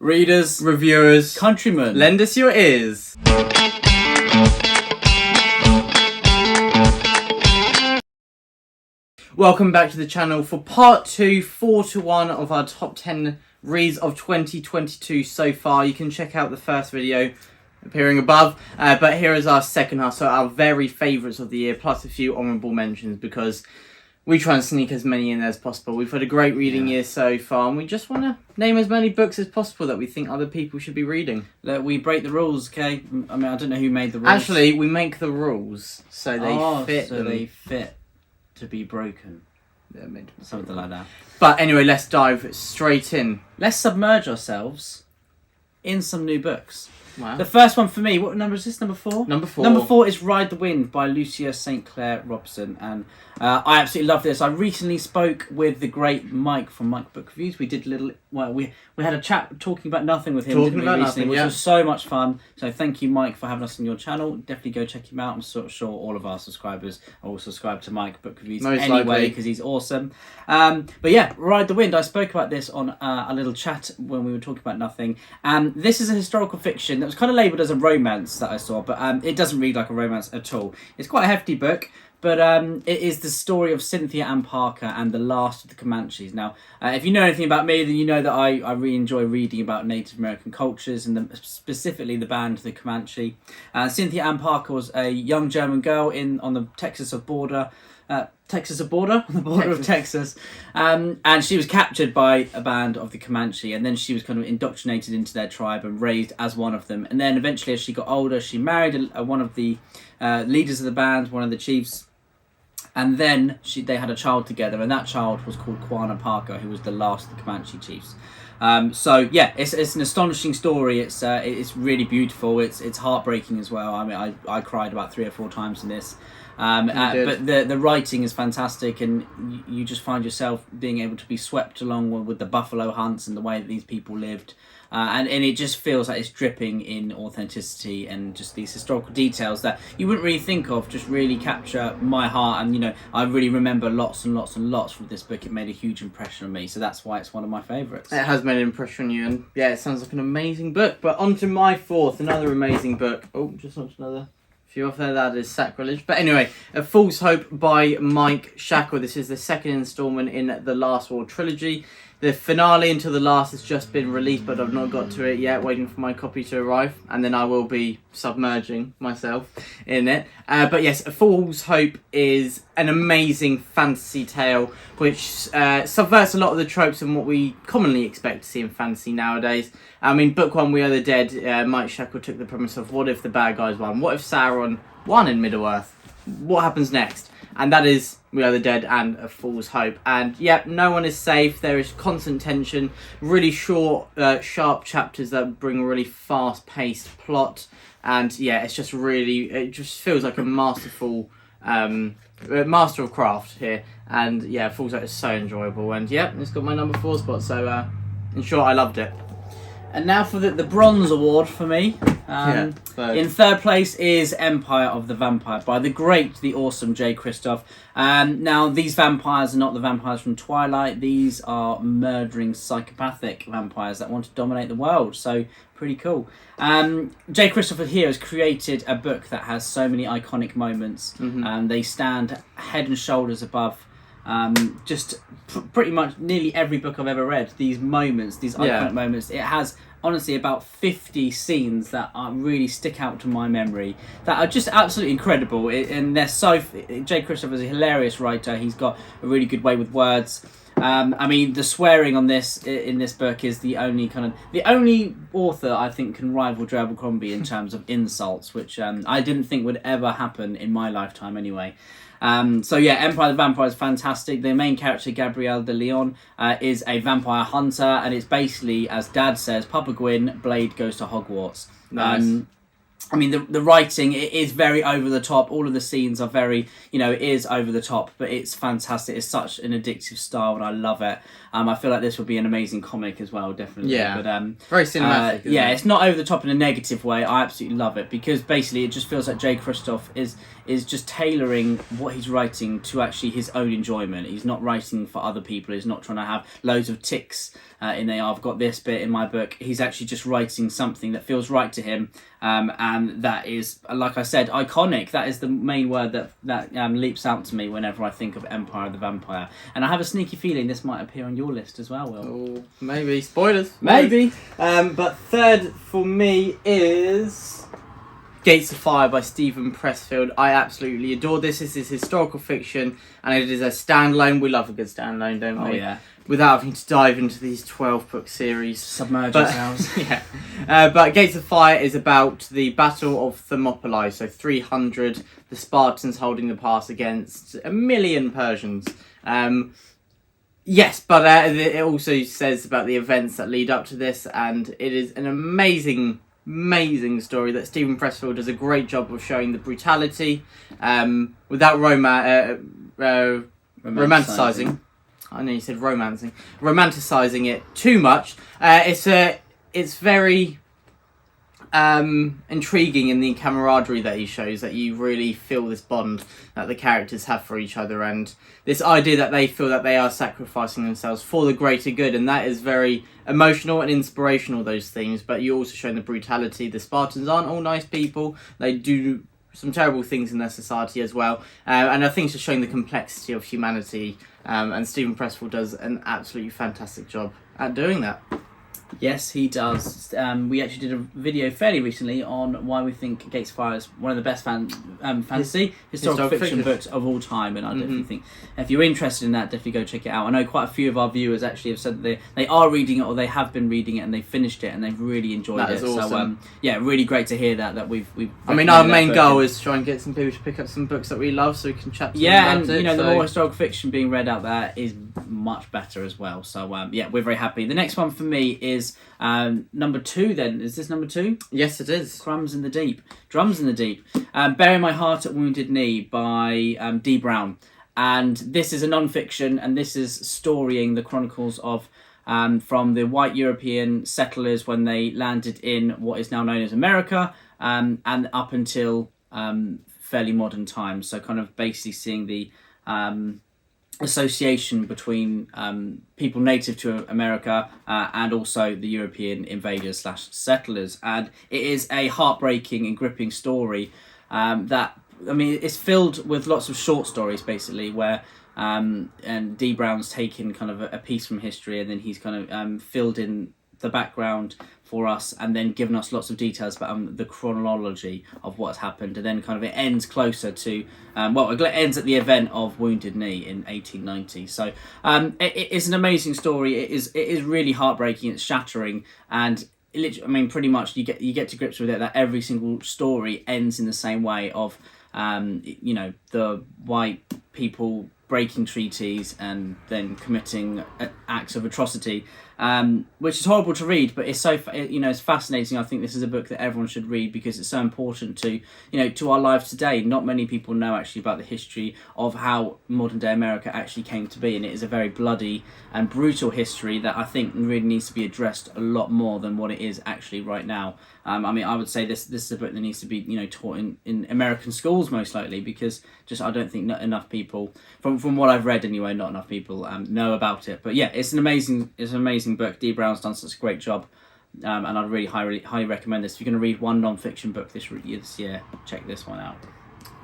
readers, reviewers, countrymen, lend us your ears. Welcome back to the channel for part 2, 4-1 of our top 10 reads of 2022 so far. You can check out the first video appearing above, but here is our second half, so our very favourites of the year, plus a few honourable mentions, because we try and sneak as many in as possible. We've had a great reading year so far, and we just want to name as many books as possible that we think other people should be reading. Look, we break the rules, okay? I mean, I don't know who made the rules. Actually, we make the rules so they fit. So they fit to be broken. Yeah, something like that. But anyway, let's dive straight in. Let's submerge ourselves in some new books. Wow. The first one for me, what number is this? Number 4? Number 4. Number 4 is Ride the Wind by Lucia St. Clair Robson, and I absolutely love this. I recently spoke with the great Mike from Mike Book Reviews. We did we had a chat talking about nothing with him, which was so much fun. So thank you, Mike, for having us on your channel. Definitely go check him out. I'm sure all of our subscribers are all subscribed to Mike Book Reviews anyway, because he's awesome. But yeah, Ride the Wind. I spoke about this on a little chat when we were talking about nothing. And this is a historical fiction that was kind of labelled as a romance that I saw, but it doesn't read like a romance at all. It's quite a hefty book. But it is the story of Cynthia Ann Parker and the last of the Comanches. Now, if you know anything about me, then you know that I really enjoy reading about Native American cultures and specifically the band the Comanche. Cynthia Ann Parker was a young German girl on the border of Texas, and she was captured by a band of the Comanche, and then she was kind of indoctrinated into their tribe and raised as one of them. And then eventually, as she got older, she married one of the leaders of the band, one of the chiefs. And then they had a child together, and that child was called Quanah Parker, who was the last of the Comanche chiefs. So yeah, it's an astonishing story. It's really beautiful. It's heartbreaking as well. I mean, I cried about 3 or 4 times in this. But the writing is fantastic, and you just find yourself being able to be swept along with the buffalo hunts and the way that these people lived. And it just feels like it's dripping in authenticity and just these historical details that you wouldn't really think of just really capture my heart. And, I really remember lots and lots and lots from this book. It made a huge impression on me. So that's why it's one of my favourites. It has made an impression on you. And yeah, it sounds like an amazing book. But on to my 4th, another amazing book. Oh, just launched another few off there. That is sacrilege. But anyway, A Fool's Hope by Mike Shackle. This is the second instalment in the Last War trilogy. The finale Until the Last has just been released, but I've not got to it yet, waiting for my copy to arrive, and then I will be submerging myself in it. But yes, A Fool's Hope is an amazing fantasy tale, which subverts a lot of the tropes and what we commonly expect to see in fantasy nowadays. I mean, book 1, We Are the Dead, Mike Shackle took the premise of what if the bad guys won? What if Sauron won in Middle-earth? What happens next? And that is We Are the Dead and A Fool's Hope. And yeah, no one is safe. There is constant tension, really short, sharp chapters that bring a really fast-paced plot. And yeah, it just feels like a masterful, master of craft here. And yeah, Fool's Hope is so enjoyable. And yeah, it's got my number 4 spot. So in short, I loved it. And now for the Bronze Award for me. In 3rd place is Empire of the Vampire by the great, the awesome Jay Kristoff. Now, these vampires are not the vampires from Twilight. These are murdering, psychopathic vampires that want to dominate the world. So, pretty cool. Jay Kristoff here has created a book that has so many iconic moments. They stand head and shoulders above pretty much nearly every book I've ever read. These moments, these iconic moments. It has honestly about 50 scenes that really stick out to my memory that are just absolutely incredible. And they're Jay Kristoff is a hilarious writer. He's got a really good way with words. I mean, the swearing in this book is the only author I think can rival J. Abercrombie in terms of insults, which I didn't think would ever happen in my lifetime anyway. So yeah, Empire of the Vampire is fantastic. The main character, Gabrielle de Leon, is a vampire hunter, and it's basically, as Dad says, Papa Gwynne, Blade goes to Hogwarts. Nice. I mean, the writing, it is very over the top. All of the scenes are very, it is over the top, but it's fantastic. It's such an addictive style, and I love it. I feel like this would be an amazing comic as well, definitely. Yeah, but, very cinematic. It's not over the top in a negative way. I absolutely love it, because basically it just feels like Jay Kristoff is is just tailoring what he's writing to actually his own enjoyment. He's not writing for other people. He's not trying to have loads of ticks in there. I've got this bit in my book. He's actually just writing something that feels right to him, and that is, like I said, iconic. That is the main word that leaps out to me whenever I think of Empire of the Vampire. And I have a sneaky feeling this might appear on your list as well, Will. Oh, maybe. Spoilers. Maybe. But third for me is Gates of Fire by Stephen Pressfield. I absolutely adore this. This is historical fiction, and it is a standalone. We love a good standalone, don't we? Oh, yeah. Without having to dive into these 12-book series. Submerge ourselves. Yeah. But Gates of Fire is about the Battle of Thermopylae. So 300, the Spartans holding the pass against 1,000,000 Persians. Yes, but it also says about the events that lead up to this, and it is an amazing story that Stephen Pressfield does a great job of showing the brutality without romanticising. I know you said romancing. Romanticising it too much. It's very intriguing in the camaraderie that he shows, that you really feel this bond that the characters have for each other, and this idea that they feel that they are sacrificing themselves for the greater good, and that is very emotional and inspirational, those themes. But you also show the brutality. The Spartans aren't all nice people. They do some terrible things in their society as well, and I think it's just showing the complexity of humanity, and Stephen Pressfield does an absolutely fantastic job at doing that. Yes, he does. We actually did a video fairly recently on why we think Gates of Fire is one of the best fantasy historical fiction books of all time, and I definitely think if you're interested in that, definitely go check it out. I know quite a few of our viewers actually have said that they are reading it, or they have been reading it and they finished it and they've really enjoyed That it. is awesome. So yeah, really great to hear that we've. I mean, our main goal is to try and get some people to pick up some books that we love, so we can chat to them about and it. you know, the more historical fiction being read out there is much better as well. So yeah, we're very happy. The next one for me is number 2. Then is this number 2? Yes, it is. Crumbs in the Deep, Drums in the Deep. Bury My Heart at Wounded Knee by D. Brown, and this is a non-fiction, and this is storying the chronicles of from the white European settlers when they landed in what is now known as America, and up until fairly modern times. So kind of basically seeing the association between people native to America and also the European invaders / settlers. And it is a heartbreaking and gripping story that, I mean, it's filled with lots of short stories basically where and D. Brown's taken kind of a piece from history, and then he's kind of filled in the background for us, and then given us lots of details about the chronology of what's happened, and then kind of it ends closer to it ends at the event of Wounded Knee in 1890. So it is an amazing story. It is really heartbreaking. It's shattering, and I mean, pretty much you get to grips with it that every single story ends in the same way of you know, the white people breaking treaties and then committing acts of atrocity, which is horrible to read, but it's so, you know, it's fascinating. I think this is a book that everyone should read because it's so important to, you know, to our lives today. Not many people know actually about the history of how modern day America actually came to be, and it is a very bloody and brutal history that I think really needs to be addressed a lot more than what it is actually right now. I mean, I would say this is a book that needs to be, you know, taught in American schools most likely, because just I don't think not enough people, from what I've read anyway, not enough people know about it. But yeah, it's an amazing book. D. Brown's done such a great job, and I'd really highly recommend this. If you're going to read one non-fiction book this year, check this one out.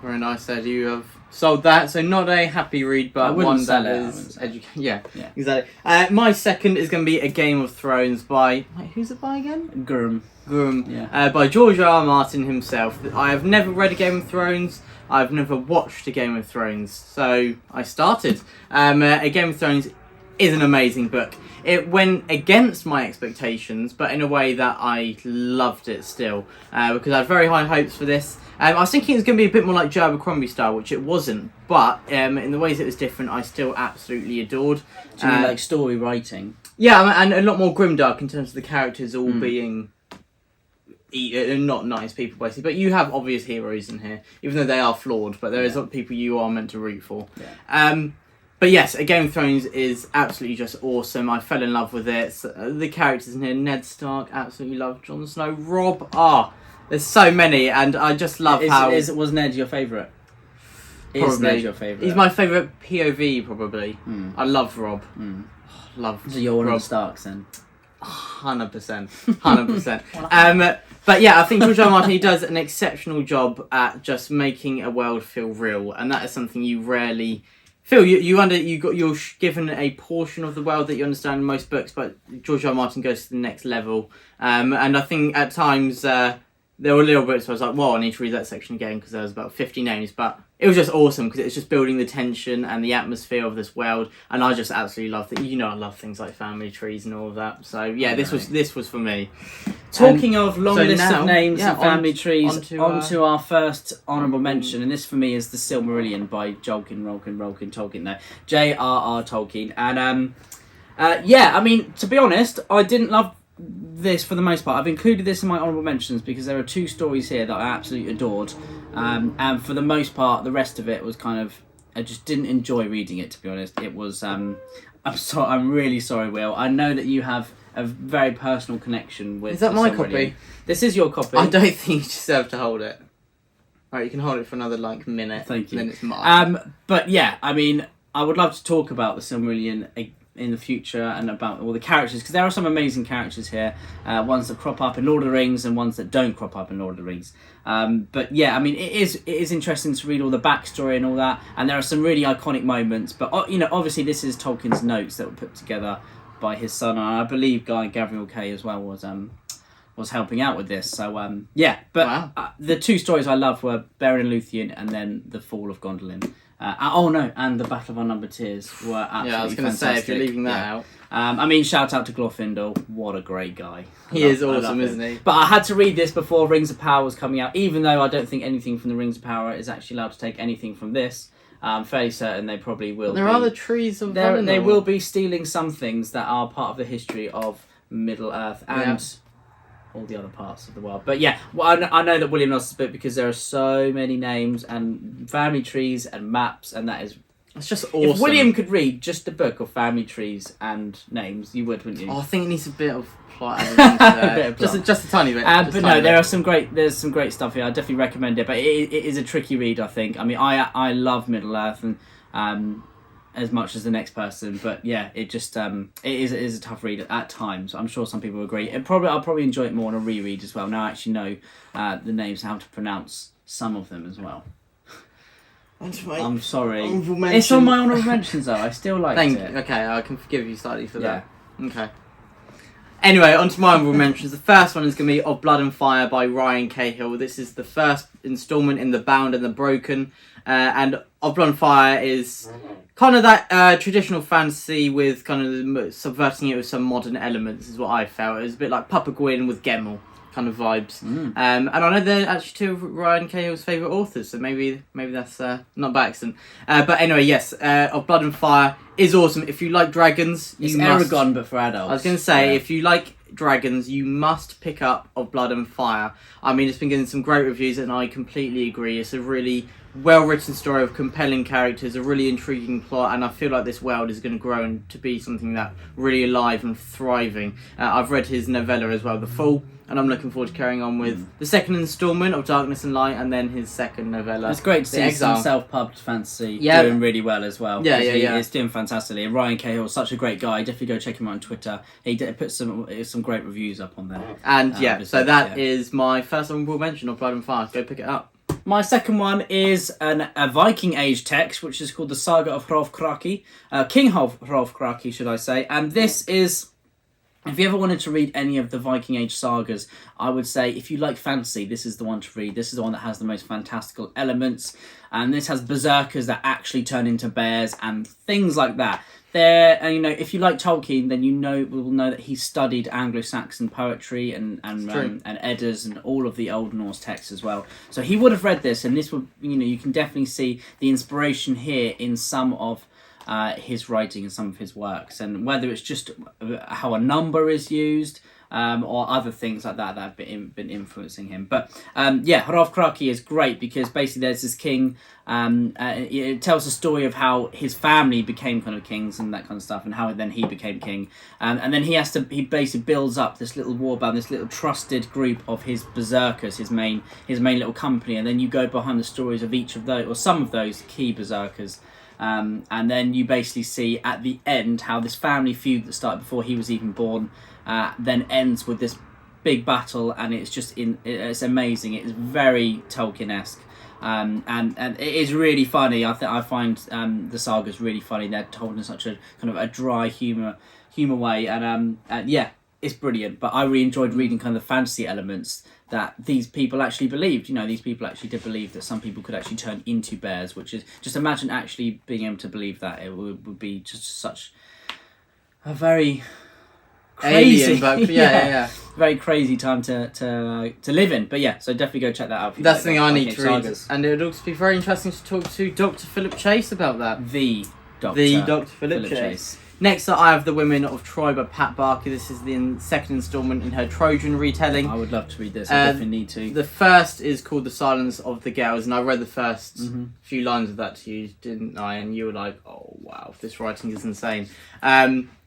Very nice, Ed. You have sold that, so not a happy read, but one that is educating. Yeah, exactly. My second is going to be A Game of Thrones by... Wait, who's it by again? Gurm. Yeah. By George R. Martin himself. I have never read A Game of Thrones. I've never watched A Game of Thrones, so I started. A Game of Thrones is an amazing book. It went against my expectations, but in a way that I loved it still, because I had very high hopes for this. I was thinking it was going to be a bit more like Joe Abercrombie style, which it wasn't, but in the ways it was different, I still absolutely adored. Do you mean like story writing? Yeah, and a lot more grimdark in terms of the characters all being not nice people, basically. But you have obvious heroes in here, even though they are flawed, but there is people you are meant to root for. Yeah. But yes, A Game of Thrones is absolutely just awesome. I fell in love with it. The characters in here, Ned Stark, absolutely love. Jon Snow, Robb, there's so many, and I just love how... Was Ned your favourite? Is your favourite? He's my favourite POV, probably. I love Rob. Love. So you're one Rob. of the Starks then? 100%. 100%. But yeah, I think George R. R. Martin, he does an exceptional job at just making a world feel real, and that is something you rarely feel. You're given a portion of the world that you understand in most books, but George R. R. Martin goes to the next level. And I think at times there were little bits where I was like, "Well, I need to read that section again," because there was about 50 names, but it was just awesome because it's just building the tension and the atmosphere of this world, and I just absolutely loved it. I love things like family trees and all of that. So yeah, this was for me. Talking of long list of names and family on trees, to our first honourable mention, and this for me is the Silmarillion by Tolkien. No, J.R.R. Tolkien, and I mean, to be honest, I didn't love this for the most part. I've included this in my honourable mentions because there are two stories here that I absolutely adored, and for the most part, the rest of it was kind of, I just didn't enjoy reading it. To be honest, it was. I'm really sorry, Will. I know that you have a very personal connection with. Is that my Silmarillion. Copy? This is your copy. I don't think you deserve to hold it. All right, you can hold it for another minute. Thank you. And then it's mine. But yeah, I mean, I would love to talk about the Silmarillion in the future and about all the characters, because there are some amazing characters here, ones that crop up in Lord of the Rings and ones that don't crop up in Lord of the Rings. But yeah, I mean, it is interesting to read all the backstory and all that, and there are some really iconic moments. But obviously, this is Tolkien's notes that were put together by his son, and I believe Guy Gavriel Kay as well was helping out with this. So yeah, but wow. The two stories I loved were Beren and Luthien, and then the Fall of Gondolin. And the Battle of Unnumbered Tears were absolutely fantastic. Yeah, I was going to say, if you're leaving that out. I mean, shout out to Glorfindel. What a great guy. He is awesome, isn't he? But I had to read this before Rings of Power was coming out, even though I don't think anything from the Rings of Power is actually allowed to take anything from this. I'm fairly certain they probably will. There are the trees of Valinor. They will be stealing some things that are part of the history of Middle Earth and all the other parts of the world. But yeah, well, I know that William lost this book because there are so many names and family trees and maps, and it's just awesome. If William could read just a book of family trees and names, you would, wouldn't you? Oh, I think it needs a bit of plot added into there. just a tiny bit. But no, there's some great stuff here. I definitely recommend it, but it is a tricky read, I think. I mean, I love Middle Earth and as much as the next person, but yeah, it just it is a tough read at times. I'm sure some people agree. I'll probably enjoy it more on a reread as well. Now I actually know the names and how to pronounce some of them as well. I'm sorry. It's on my honourable mentions though. I still liked it. Okay, I can forgive you slightly for that. Okay. Anyway, on to my honourable mentions. The first one is going to be Of Blood and Fire by Ryan Cahill. This is the first instalment in The Bound and the Broken. And Of Blood and Fire is kind of that traditional fantasy with kind of subverting it with some modern elements, is what I felt. It was a bit like Papa Gwyn with Gemmell kind of vibes. And I know they're actually two of Ryan Cahill's favourite authors, so maybe that's not by accident. But anyway, yes, Of Blood and Fire is awesome. If you like dragons, it's Aragon, but for adults. I was going to say, if you like dragons, you must pick up Of Blood and Fire. I mean, it's been getting some great reviews, and I completely agree. It's a really well-written story of compelling characters, a really intriguing plot, and I feel like this world is going to grow and to be something that really alive and thriving. I've read his novella as well, The Fall, and I'm looking forward to carrying on with the second instalment of Darkness and Light, and then his second novella. It's great to see some self-pubbed fantasy doing really well as well. Yeah. It's doing fantastically. And Ryan Cahill is such a great guy. Definitely go check him out on Twitter. He put some great reviews up on there. And so that is my first honourable mention of Blood and Fire. Go pick it up. My second one is a Viking Age text, which is called the Saga of Kraki, King Kraki, should I say. And this is, if you ever wanted to read any of the Viking Age sagas, I would say if you like fantasy, this is the one to read. This is the one that has the most fantastical elements, and this has berserkers that actually turn into bears and things like that. If you like Tolkien, then will know that he studied Anglo-Saxon poetry and Eddas and all of the Old Norse texts as well. So he would have read this, and this would, you can definitely see the inspiration here in some of his writing and some of his works, and whether it's just how a number is used, or other things like that have been influencing him. But Hrov Kraki is great because basically there's this king. It tells the story of how his family became kind of kings and that kind of stuff, and how then he became king. And then he basically builds up this little warband, this little trusted group of his berserkers, his main little company, and then you go behind the stories of each of those, or some of those key berserkers. And then you basically see at the end how this family feud that started before he was even born then ends with this big battle, and it's amazing. It's very Tolkien-esque. And it is really funny. I find the sagas really funny. They're told in such a kind of a dry humour way, and it's brilliant. But I really enjoyed reading kind of the fantasy elements that these people actually believed. These people actually did believe that some people could actually turn into bears, which is, just imagine actually being able to believe that. It would be just such a very crazy, very crazy time to live in. But so definitely go check that out. That's the thing I need to read, and it would also be very interesting to talk to Dr. Philip Chase about that. The Dr. Philip Chase. Next up, I have The Women of Troy by Pat Barker. This is the second instalment in her Trojan retelling. I would love to read this. I definitely need to. The first is called The Silence of the Gales, and I read the first few lines of that to you, didn't I? And you were like, oh wow, this writing is insane.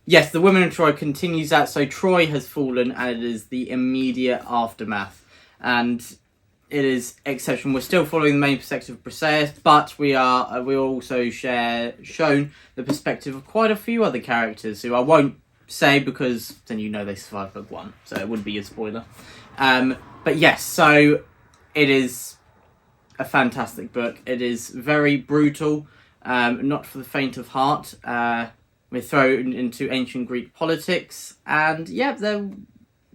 Yes, The Women of Troy continues that. So Troy has fallen, and it is the immediate aftermath. And it is exceptional. We're still following the main perspective of Briseis, but we also shown the perspective of quite a few other characters who I won't say because then they survived book one, so it wouldn't be a spoiler. But yes, so it is a fantastic book. It is very brutal, not for the faint of heart. We're thrown into ancient Greek politics, and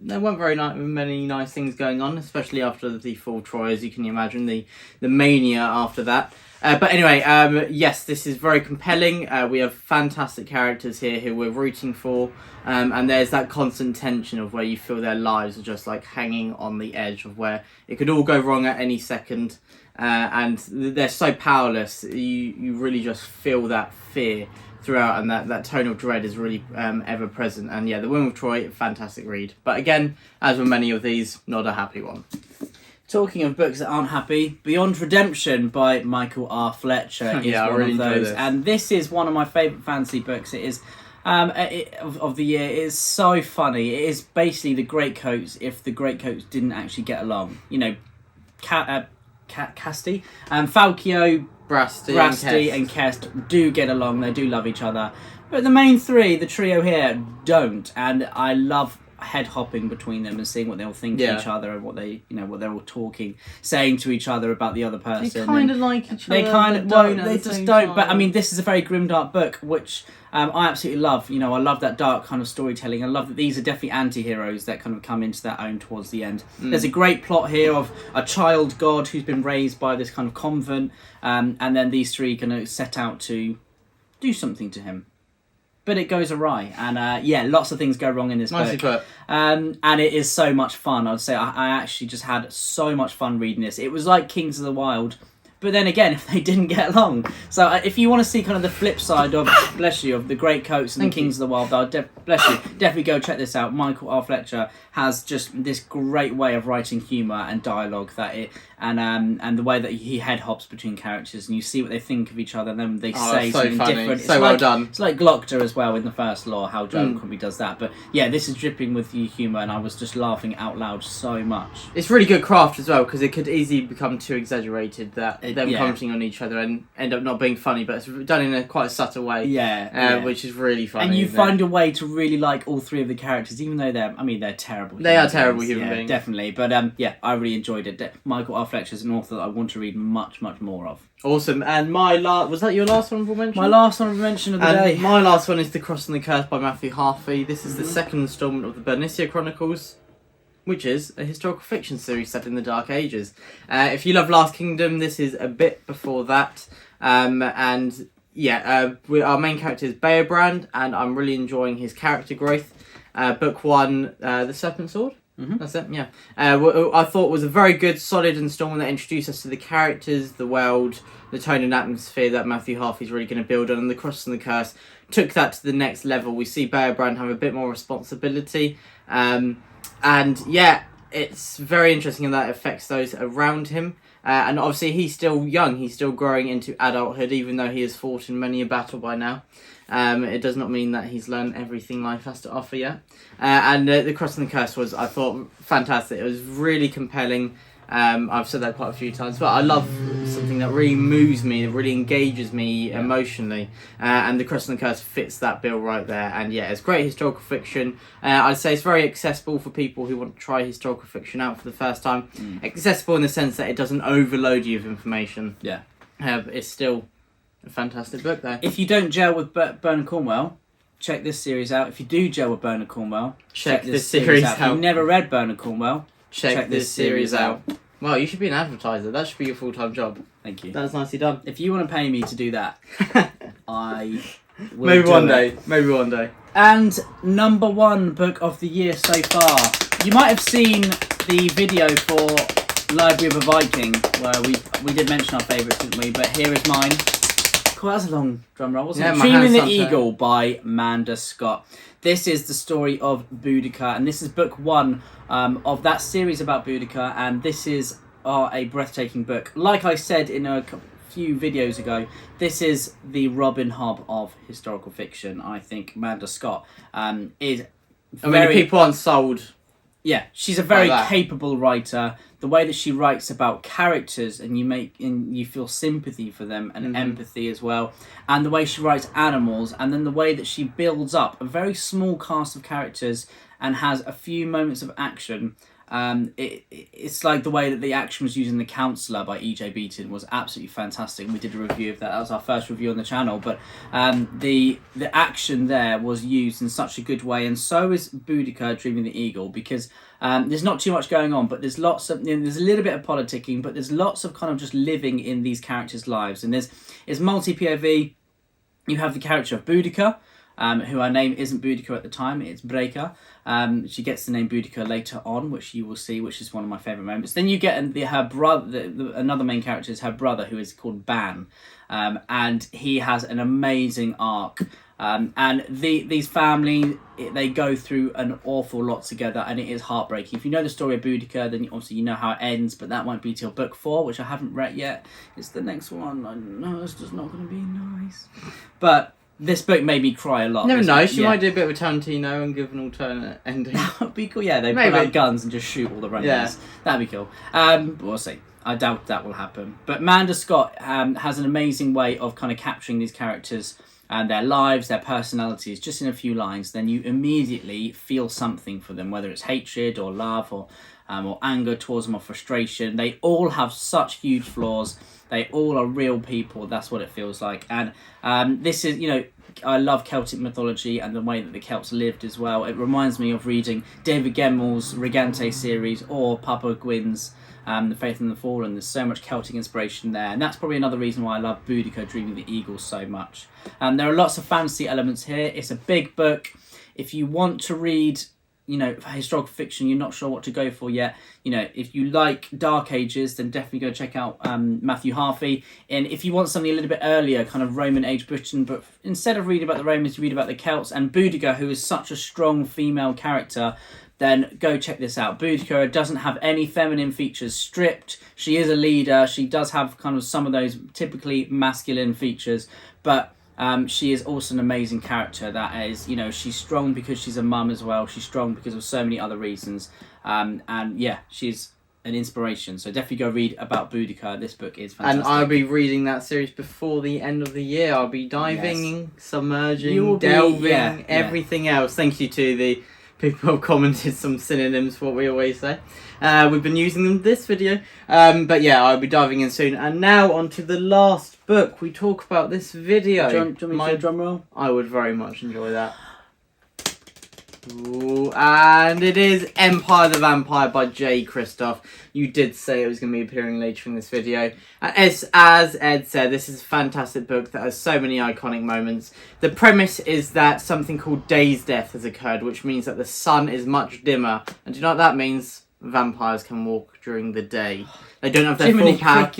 there weren't very many nice things going on, especially after the fall of Troy, as you can imagine, the mania after that. But anyway, yes, this is very compelling. We have fantastic characters here who we're rooting for, and there's that constant tension of where you feel their lives are just like hanging on the edge of where it could all go wrong at any second, and they're so powerless. You really just feel that fear throughout, and that tone of dread is really ever present. And The Women of Troy, fantastic read. But again, as with many of these, not a happy one. Talking of books that aren't happy, Beyond Redemption by Michael R. Fletcher is one of those. And this is one of my favourite fantasy books. It is of the year. It is so funny. It is basically the Greatcoats if the Greatcoats didn't actually get along. Casti, Falcio, Brasti and Kest do get along. They do love each other, but the main three, the trio here, don't. And I love head hopping between them and seeing what they all think to each other and what they, what they're all saying to each other about the other person. They kind of like each other. They kind of don't. They just don't. But I mean, this is a very grimdark book, which I absolutely love. I love that dark kind of storytelling. I love that these are definitely anti-heroes that kind of come into their own towards the end. There's a great plot here of a child god who's been raised by this kind of convent, and then these three kind of set out to do something to him. But it goes awry, and lots of things go wrong in this book. Put. And it is so much fun. I'd say I actually just had so much fun reading this. It was like Kings of the Wild, but then again, if they didn't get along. So if you want to see kind of the flip side of, bless you, of the Greatcoats and the Kings of the Wild, bless you, definitely go check this out. Michael R. Fletcher has just this great way of writing humour and dialogue and the way that he head hops between characters, and you see what they think of each other, and then they say something different. So well done. It's like Glockter as well in the first law, how Joan Crumby does that. But this is dripping with humour, and I was just laughing out loud so much. It's really good craft as well, because it could easily become too exaggerated that them commenting on each other and end up not being funny, but it's done in quite a subtle way. Which is really funny. And you find a way to really like all three of the characters, even though they're terrible. They are terrible human beings. Definitely. But I really enjoyed it. Michael R. Fletcher is an author that I want to read much, much more of. Awesome. And was that your last honourable mention? My last honourable mention of the day. My last one is The Cross and the Curse by Matthew Harvey. This is the second instalment of the Bernicia Chronicles, which is a historical fiction series set in the Dark Ages. If you love Last Kingdom, this is a bit before that. Our main character is Beobrand, and I'm really enjoying his character growth. Book 1, The Serpent Sword. That's it, yeah. I thought was a very good, solid instalment that introduced us to the characters, the world, the tone and atmosphere that Matthew Harvey's really going to build on, and The Cross and the Curse took that to the next level. We see Beobrand have a bit more responsibility, And yeah, it's very interesting in that it affects those around him. And obviously he's still young, he's still growing into adulthood, even though he has fought in many a battle by now. It does not mean that he's learned everything life has to offer yet. And The Cross and the Curse was, I thought, fantastic. It was really compelling. I've said that quite a few times, but I love something that really moves me, that really engages me emotionally, and The Cross and the Curse fits that bill right there. And yeah, it's great historical fiction. I'd say it's very accessible for people who want to try historical fiction out for the first time. Accessible in the sense that it doesn't overload you with information. Yeah. It's still a fantastic book there. If you don't gel with Bernard Cornwell, check this series out. If you do gel with Bernard Cornwell, check this series out. If you've never read Bernard Cornwell, check this series out. Well, you should be an advertiser. That should be your full-time job. Thank you. That's nicely done. If you want to pay me to do that, I will Maybe do one it. day. Maybe one day. And number 1 book of the year so far. You might have seen the video for Library of a Viking, where we did mention our favourites, didn't we? But here is mine. Cool, that was a long drum roll, wasn't it? Dreaming the Eagle by Amanda Scott. This is the story of Boudica, and this is book 1 of that series about Boudica, and this is a breathtaking book. Like I said in a few videos ago, this is the Robin Hood of historical fiction. I think Amanda Scott is very... people aren't sold. Yeah, she's a very capable writer. The way that she writes about characters, and you feel sympathy for them and empathy as well, and the way she writes animals, and then the way that she builds up a very small cast of characters and has a few moments of action. It's like the way that the action was used in The Counsellor by E.J. Beaton was absolutely fantastic. We did a review of that. That was our first review on the channel. But the action there was used in such a good way, and so is Boudica, Dreaming the Eagle, because there's not too much going on, but there's lots of there's a little bit of politicking, but there's lots of kind of just living in these characters' lives, and it's multi POV. You have the character of Boudica, who her name isn't Boudica at the time, it's Breaker. She gets the name Boudica later on, which you will see, which is one of my favourite moments. Then you get her brother, another main character is her brother, who is called Ban, and he has an amazing arc. And these families, they go through an awful lot together, and it is heartbreaking. If you know the story of Boudica, then obviously you know how it ends, but that won't be till book 4, which I haven't read yet. It's the next one. I know it's just not going to be nice. But this book made me cry a lot. Never know, she might do a bit of a Tarantino and give an alternate ending. That would be cool. Yeah, they pull out guns and just shoot all the Romans. Yeah. That'd be cool. But we'll see. I doubt that will happen. But Amanda Scott has an amazing way of kind of capturing these characters and their lives, their personalities, just in a few lines. Then you immediately feel something for them, whether it's hatred or love or anger towards them or frustration. They all have such huge flaws. They all are real people. That's what it feels like. And this is, I love Celtic mythology and the way that the Celts lived as well. It reminds me of reading David Gemmell's Regante series or Papa Gwynne's The Faith and the Fallen. There's so much Celtic inspiration there. And that's probably another reason why I love Boudica, Dreaming the Eagle so much. There are lots of fantasy elements here. It's a big book. If you want to read historical fiction, you're not sure what to go for yet. If you like Dark Ages, then definitely go check out Matthew Harvey. And if you want something a little bit earlier, kind of Roman age Britain, but instead of reading about the Romans, you read about the Celts and Boudica, who is such a strong female character, then go check this out. Boudica doesn't have any feminine features stripped. She is a leader. She does have kind of some of those typically masculine features, but she is also an amazing character. That is, she's strong because she's a mum as well. She's strong because of so many other reasons. And yeah, she's an inspiration. So definitely go read about Boudica. This book is fantastic. And I'll be reading that series before the end of the year. I'll be diving, submerging, delving, everything else. Thank you to the people who have commented some synonyms for what we always say. We've been using them in this video. But yeah, I'll be diving in soon. And now on to the last book we talk about this video. Do you want me to do a drum roll? I would very much enjoy that. Ooh, and it is Empire the Vampire by J. Kristoff. You did say it was going to be appearing later in this video. As Ed said, this is a fantastic book that has so many iconic moments. The premise is that something called day's death has occurred, which means that the sun is much dimmer. And do you know what that means? Vampires can walk during the day. They don't have their full powers.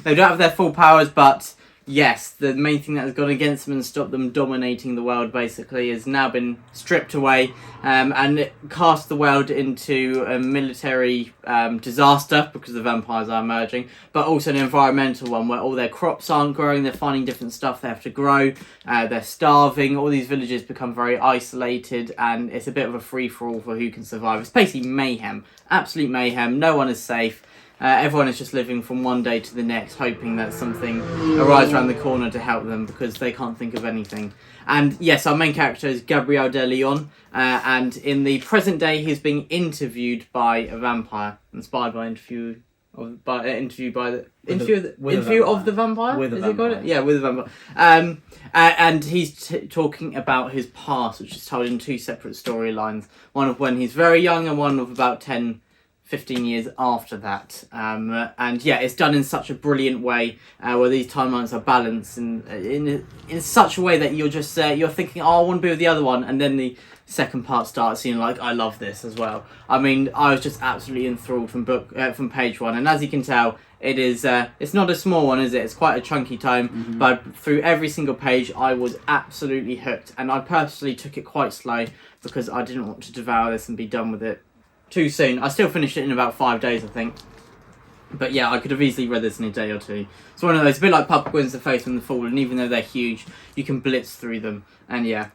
They don't have their full powers, but yes, the main thing that has gone against them and stopped them dominating the world basically has now been stripped away, and it cast the world into a military disaster because the vampires are emerging, but also an environmental one where all their crops aren't growing, they're finding different stuff they have to grow, they're starving, all these villages become very isolated, and it's a bit of a free-for-all for who can survive. It's basically mayhem, absolute mayhem, no one is safe. Everyone is just living from one day to the next, hoping that something arrives around the corner to help them because they can't think of anything. And yes, our main character is Gabriel de Leon, and in the present day, he's being interviewed by a vampire, inspired by interview of the vampire. With a Is vampire. it called? Yeah, with a vampire. And he's talking about his past, which is told in two separate storylines. One of when he's very young, and one of about 10-15 years after that, and yeah, it's done in such a brilliant way where these timelines are balanced in such a way that you're just you're thinking, oh, I want to be with the other one, and then the second part starts and you're like, I love this as well. I mean, I was just absolutely enthralled from page one, and as you can tell, it is it's not a small one, is it? It's quite a chunky tome, but through every single page I was absolutely hooked, and I personally took it quite slow because I didn't want to devour this and be done with it too soon. I still finished it in about 5 days, I think. But yeah, I could have easily read this in a day or two. It's one of those, a bit like Papa Gwynne's The Face and the Fall, and even though they're huge, you can blitz through them. And yeah,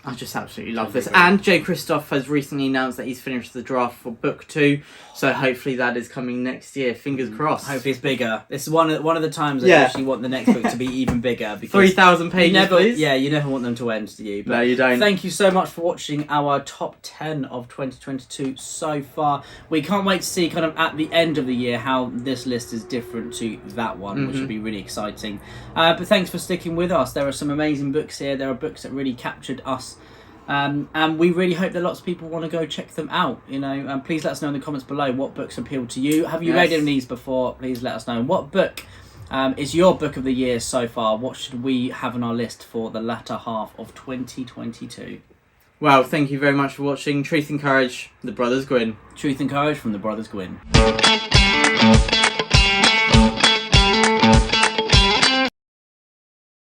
I just absolutely love this. And Jay Kristoff has recently announced that he's finished the draft for book 2, so hopefully that is coming next year. Fingers crossed. Hopefully it's bigger. This is one of the times I actually want the next book to be even bigger. Because 3,000 pages, please. Yeah, you never want them to end, do you? But no, you don't. Thank you so much for watching our top 10 of 2022 so far. We can't wait to see kind of at the end of the year how this list is different to that one, which will be really exciting. But thanks for sticking with us. There are some amazing books here. There are books that really captured us. And we really hope that lots of people want to go check them out, and please let us know in the comments below what books appeal to you. Have you read any of these before? Please let us know. What book is your book of the year so far? What should we have on our list for the latter half of 2022? Well, thank you very much for watching. Truth and Courage, the Brothers Gwynne. Truth and Courage from the Brothers Gwynne.